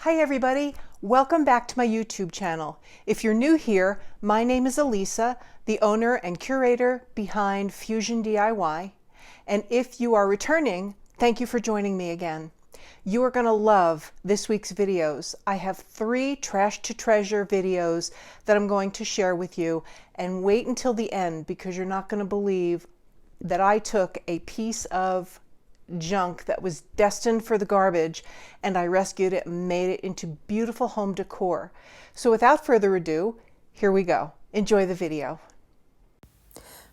Hi everybody, welcome back to my YouTube channel. If you're new here, my name is Elisa, the owner and curator behind FusionDIY. And if you are returning, thank you for joining me again. You are going to love this week's videos. I have 3 trash to treasure videos that I'm going to share with you, and wait until the end because you're not going to believe that I took a piece of junk that was destined for the garbage and I rescued it and made it into beautiful home decor. So without further ado, here we go. Enjoy the video.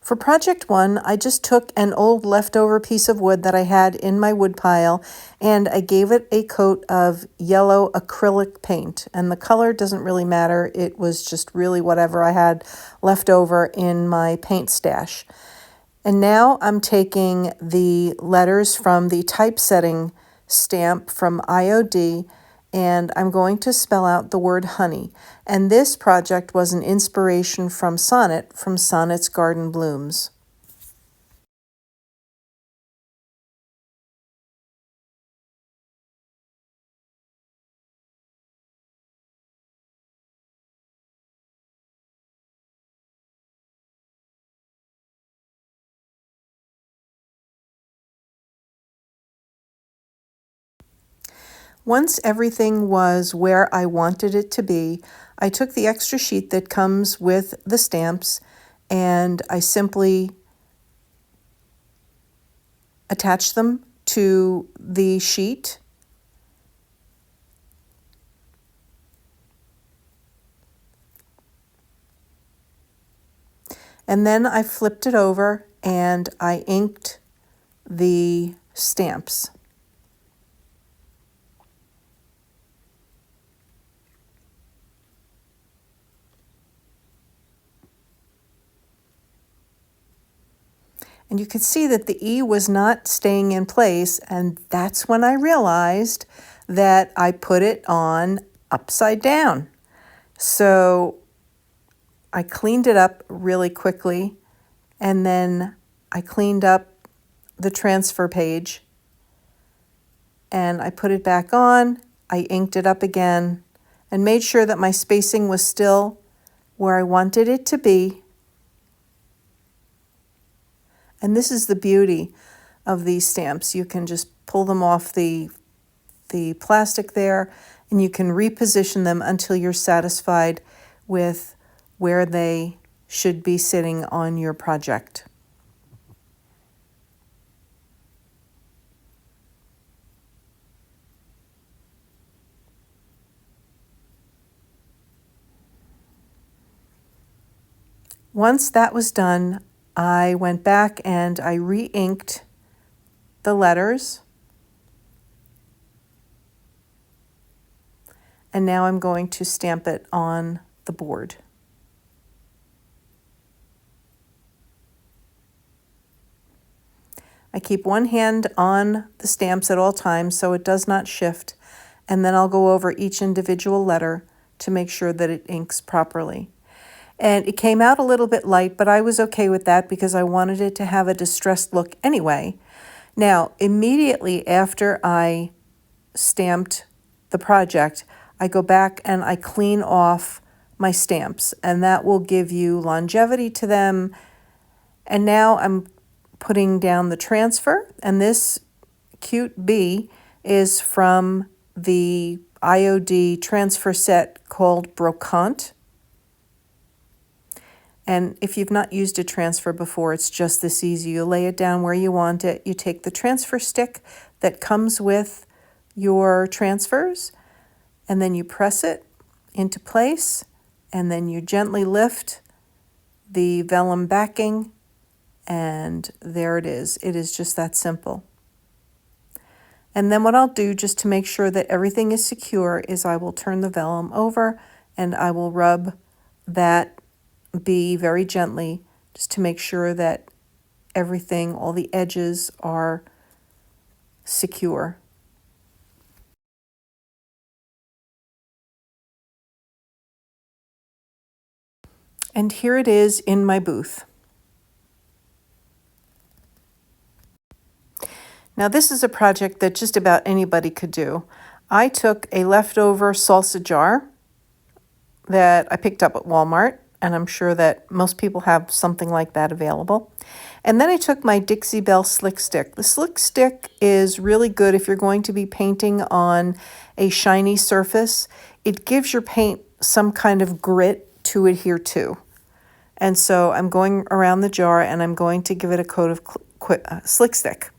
For project 1, I just took an old leftover piece of wood that I had in my wood pile and I gave it a coat of yellow acrylic paint, and the color doesn't really matter. It was just really whatever I had left over in my paint stash. And now I'm taking the letters from the typesetting stamp from IOD and I'm going to spell out the word honey. And this project was an inspiration from Sonnet, from Sonnet's Garden Blooms. Once everything was where I wanted it to be, I took the extra sheet that comes with the stamps and I simply attached them to the sheet. And then I flipped it over and I inked the stamps. And you could see that the E was not staying in place, and that's when I realized that I put it on upside down. So I cleaned it up really quickly, and then I cleaned up the transfer page, and I put it back on. I inked it up again, and made sure that my spacing was still where I wanted it to be. And this is the beauty of these stamps. You can just pull them off the plastic there, and you can reposition them until you're satisfied with where they should be sitting on your project. Once that was done, I went back and I re-inked the letters. And now I'm going to stamp it on the board. I keep one hand on the stamps at all times so it does not shift, and then I'll go over each individual letter to make sure that it inks properly. And it came out a little bit light, but I was okay with that because I wanted it to have a distressed look anyway. Now, immediately after I stamped the project, I go back and I clean off my stamps, and that will give you longevity to them. And now I'm putting down the transfer, and this cute bee is from the IOD transfer set called Brocante. And if you've not used a transfer before, it's just this easy. You lay it down where you want it. You take the transfer stick that comes with your transfers, and then you press it into place, and then you gently lift the vellum backing, and there it is. It is just that simple. And then what I'll do, just to make sure that everything is secure, is I will turn the vellum over and I will rub that bee very gently just to make sure that everything, all the edges are secure. And here it is in my booth. Now this is a project that just about anybody could do. I took a leftover salsa jar that I picked up at Walmart, and I'm sure that most people have something like that available. And then I took my Dixie Belle Slick Stick. The Slick Stick is really good if you're going to be painting on a shiny surface. It gives your paint some kind of grit to adhere to. And so I'm going around the jar and I'm going to give it a coat of Slick Stick.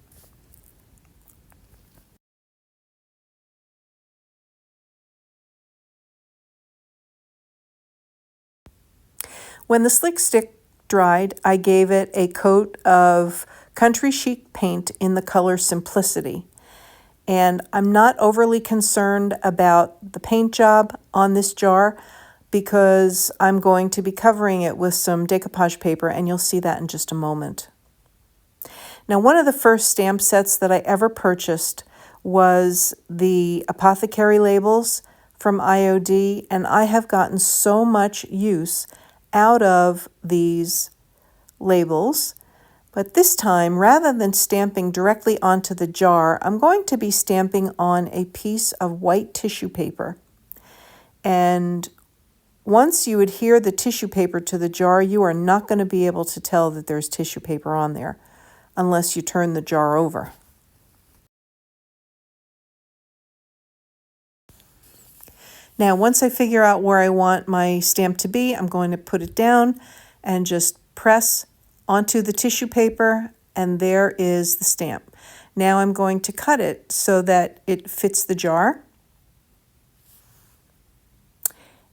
When the Slick Stick dried, I gave it a coat of Country Chic paint in the color Simplicity. And I'm not overly concerned about the paint job on this jar because I'm going to be covering it with some decoupage paper, and you'll see that in just a moment. Now, one of the first stamp sets that I ever purchased was the apothecary labels from IOD, and I have gotten so much use out of these labels. But this time, rather than stamping directly onto the jar, I'm going to be stamping on a piece of white tissue paper. And once you adhere the tissue paper to the jar, you are not going to be able to tell that there's tissue paper on there unless you turn the jar over. Now, once I figure out where I want my stamp to be, I'm going to put it down and just press onto the tissue paper, and there is the stamp. Now I'm going to cut it so that it fits the jar.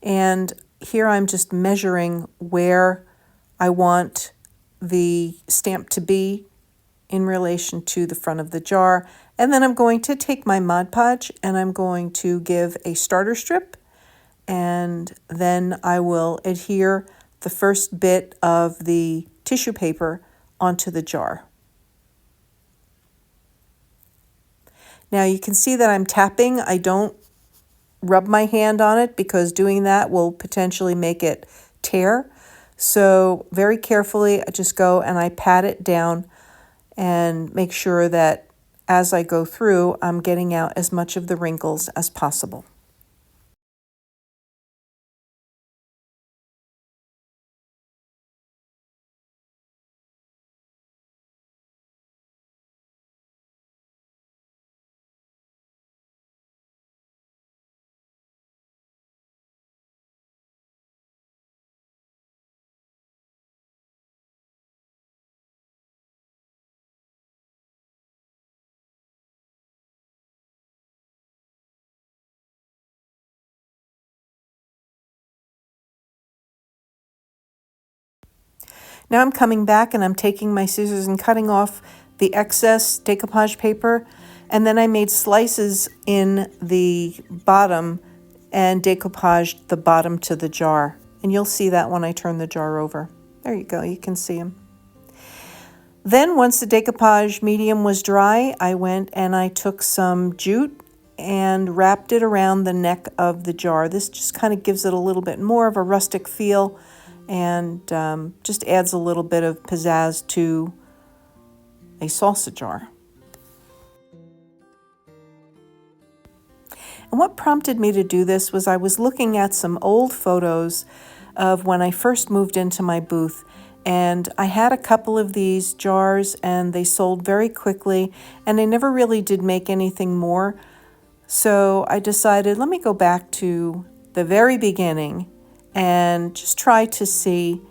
And here I'm just measuring where I want the stamp to be in relation to the front of the jar. And then I'm going to take my Mod Podge and I'm going to give a starter strip, and then I will adhere the first bit of the tissue paper onto the jar. Now you can see that I'm tapping. I don't rub my hand on it because doing that will potentially make it tear. So very carefully I just go and I pat it down and make sure that as I go through, I'm getting out as much of the wrinkles as possible. Now I'm coming back and I'm taking my scissors and cutting off the excess decoupage paper, and then I made slices in the bottom and decoupaged the bottom to the jar. And you'll see that when I turn the jar over. There you go, you can see them. Then once the decoupage medium was dry, I went and I took some jute and wrapped it around the neck of the jar. This just kind of gives it a little bit more of a rustic feel and just adds a little bit of pizzazz to a salsa jar. And what prompted me to do this was I was looking at some old photos of when I first moved into my booth, and I had a couple of these jars and they sold very quickly and I never really did make anything more. So I decided, let me go back to the very beginning and just try to see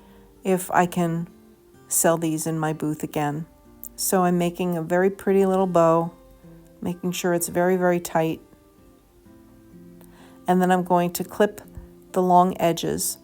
if I can sell these in my booth again. So I'm making a very pretty little bow, making sure it's very, very tight. And then I'm going to clip the long edges.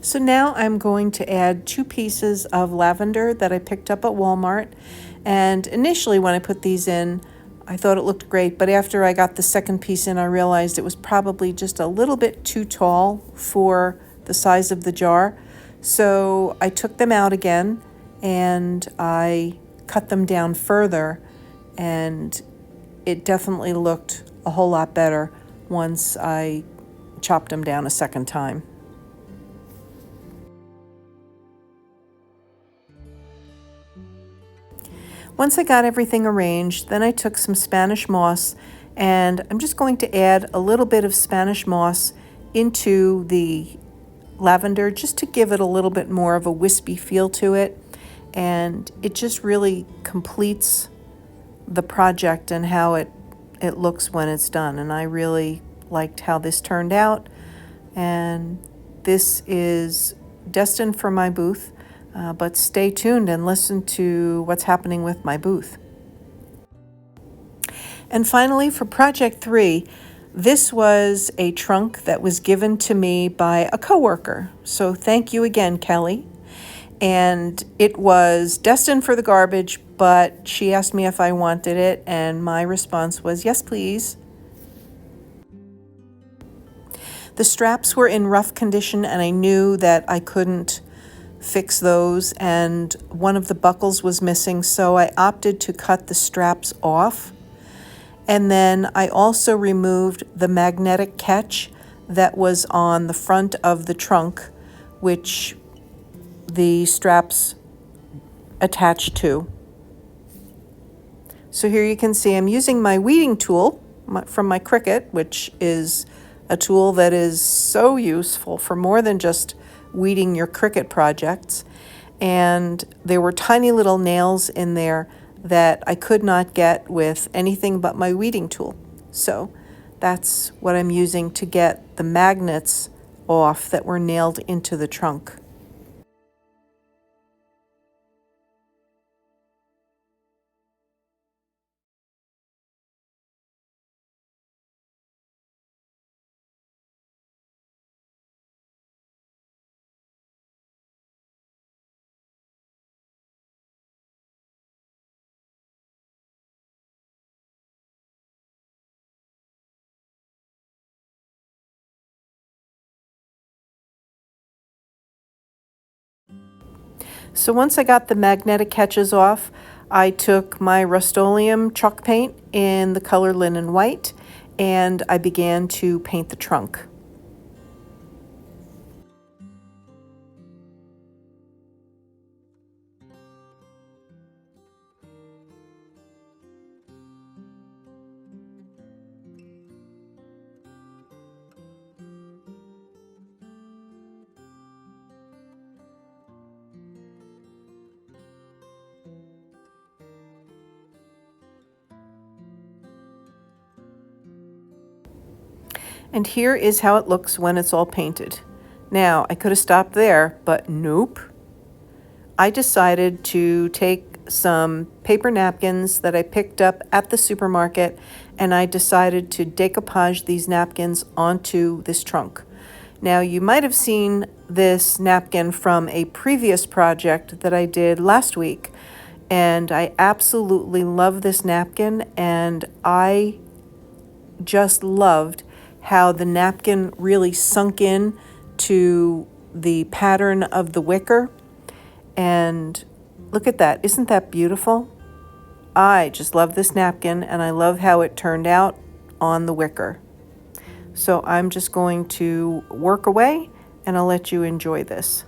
So now I'm going to add 2 pieces of lavender that I picked up at Walmart. And initially when I put these in, I thought it looked great, but after I got the second piece in, I realized it was probably just a little bit too tall for the size of the jar. So I took them out again and I cut them down further, and it definitely looked a whole lot better once I chopped them down a second time. Once I got everything arranged, then I took some Spanish moss, and I'm just going to add a little bit of Spanish moss into the lavender just to give it a little bit more of a wispy feel to it, and it just really completes the project and how it looks when it's done. And I really liked how this turned out, and this is destined for my booth, but stay tuned and listen to what's happening with my booth. And finally, for project 3, this was a trunk that was given to me by a coworker. So thank you again, Kelly. And it was destined for the garbage, but she asked me if I wanted it, and my response was yes, please. The straps were in rough condition, and I knew that I couldn't fix those, and one of the buckles was missing, so I opted to cut the straps off. And then I also removed the magnetic catch that was on the front of the trunk, which the straps attached to. So here you can see I'm using my weeding tool from my Cricut, which is a tool that is so useful for more than just weeding your Cricut projects. And there were tiny little nails in there that I could not get with anything but my weeding tool. So that's what I'm using to get the magnets off that were nailed into the trunk. So once I got the magnetic catches off, I took my Rust-Oleum chalk paint in the color Linen White, and I began to paint the trunk. And here is how it looks when it's all painted. Now, I could have stopped there, but nope. I decided to take some paper napkins that I picked up at the supermarket, and I decided to decoupage these napkins onto this trunk. Now, you might have seen this napkin from a previous project that I did last week, and I absolutely love this napkin, and I just loved how the napkin really sunk in to the pattern of the wicker. And look at that, isn't that beautiful? I just love this napkin, and I love how it turned out on the wicker. So I'm just going to work away, and I'll let you enjoy this.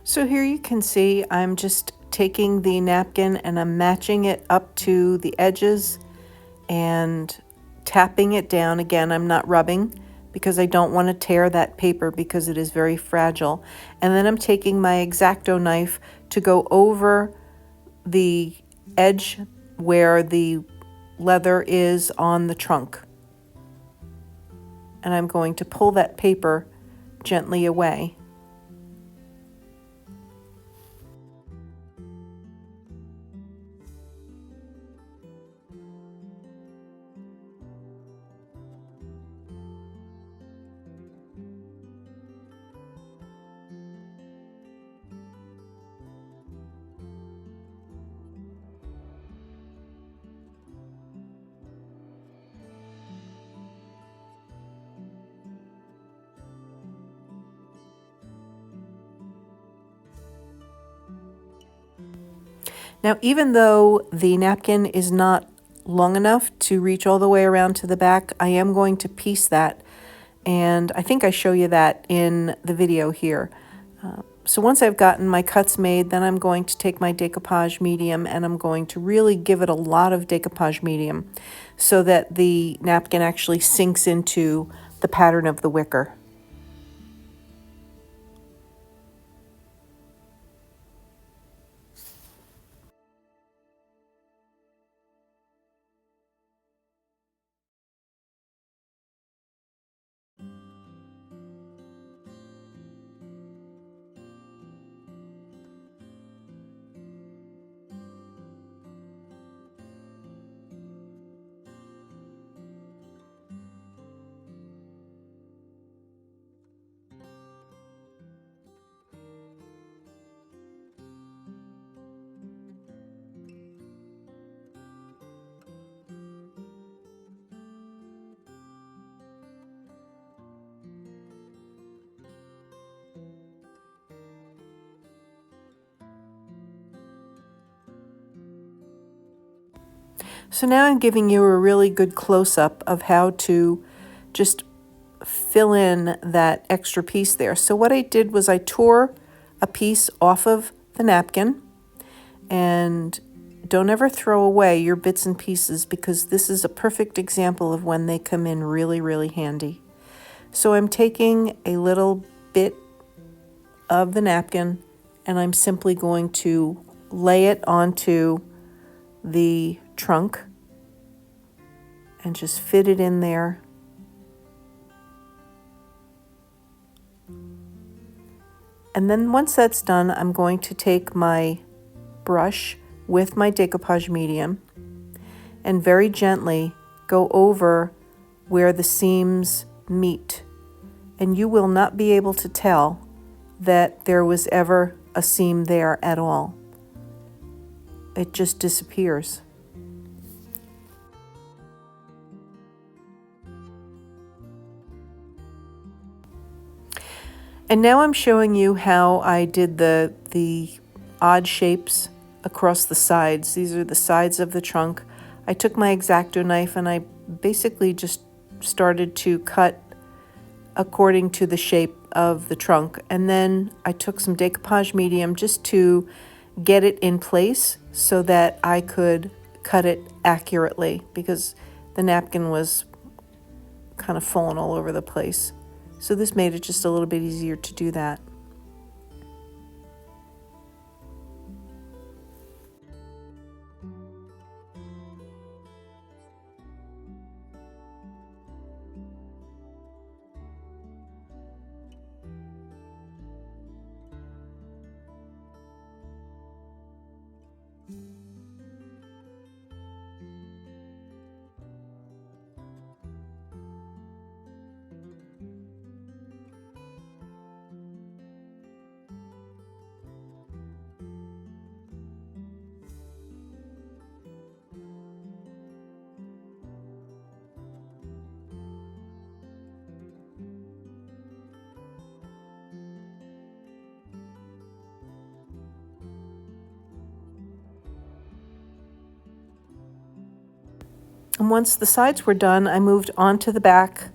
So here you can see I'm just taking the napkin and I'm matching it up to the edges and tapping it down. Again, I'm not rubbing because I don't want to tear that paper because it is very fragile. And then I'm taking my X-Acto knife to go over the edge where the leather is on the trunk. And I'm going to pull that paper gently away. Now, even though the napkin is not long enough to reach all the way around to the back, I am going to piece that, and I think I show you that in the video here. So once I've gotten my cuts made, then I'm going to take my decoupage medium and I'm going to really give it a lot of decoupage medium so that the napkin actually sinks into the pattern of the wicker. So now I'm giving you a really good close-up of how to just fill in that extra piece there. So what I did was I tore a piece off of the napkin, and don't ever throw away your bits and pieces because this is a perfect example of when they come in really, really handy. So I'm taking a little bit of the napkin and I'm simply going to lay it onto the trunk and just fit it in there. And then once that's done, I'm going to take my brush with my decoupage medium and very gently go over where the seams meet. And you will not be able to tell that there was ever a seam there at all. It just disappears. And now I'm showing you how I did the odd shapes across the sides. These are the sides of the trunk. I took my X-Acto knife and I basically just started to cut according to the shape of the trunk. And then I took some decoupage medium just to get it in place so that I could cut it accurately because the napkin was kind of falling all over the place. So this made it just a little bit easier to do that. And once the sides were done, I moved on to the back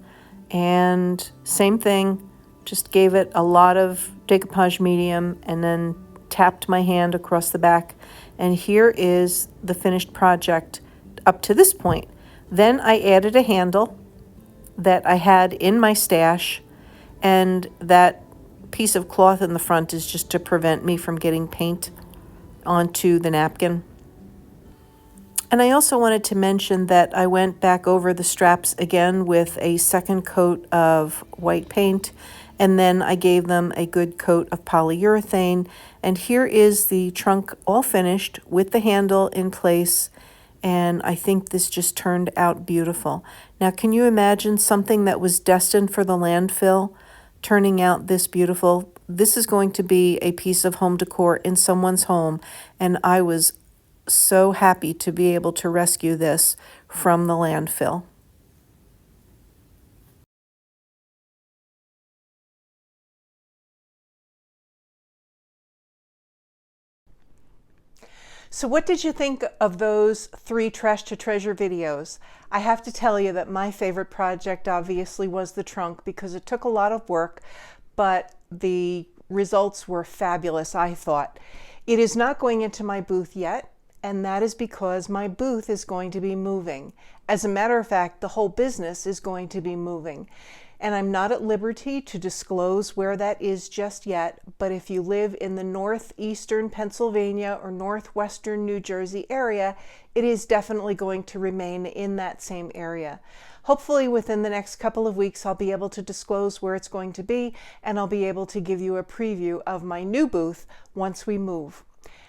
and same thing, just gave it a lot of decoupage medium and then tapped my hand across the back. And here is the finished project up to this point. Then I added a handle that I had in my stash, and that piece of cloth in the front is just to prevent me from getting paint onto the napkin. And I also wanted to mention that I went back over the straps again with a second coat of white paint, and then I gave them a good coat of polyurethane. And here is the trunk all finished with the handle in place, and I think this just turned out beautiful. Now, can you imagine something that was destined for the landfill turning out this beautiful? This is going to be a piece of home decor in someone's home, and I was so happy to be able to rescue this from the landfill. So what did you think of those 3 Trash to Treasure videos? I have to tell you that my favorite project obviously was the trunk, because it took a lot of work, but the results were fabulous, I thought. It is not going into my booth yet, and that is because my booth is going to be moving. As a matter of fact, the whole business is going to be moving. And I'm not at liberty to disclose where that is just yet, but if you live in the northeastern Pennsylvania or northwestern New Jersey area, it is definitely going to remain in that same area. Hopefully within the next couple of weeks, I'll be able to disclose where it's going to be, and I'll be able to give you a preview of my new booth once we move.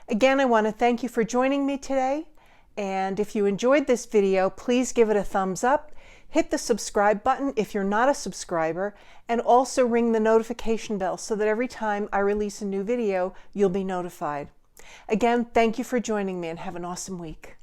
Again, I want to thank you for joining me today, and if you enjoyed this video, please give it a thumbs up. Hit the subscribe button if you're not a subscriber, and also ring the notification bell so that every time I release a new video, you'll be notified. Again, thank you for joining me, and have an awesome week.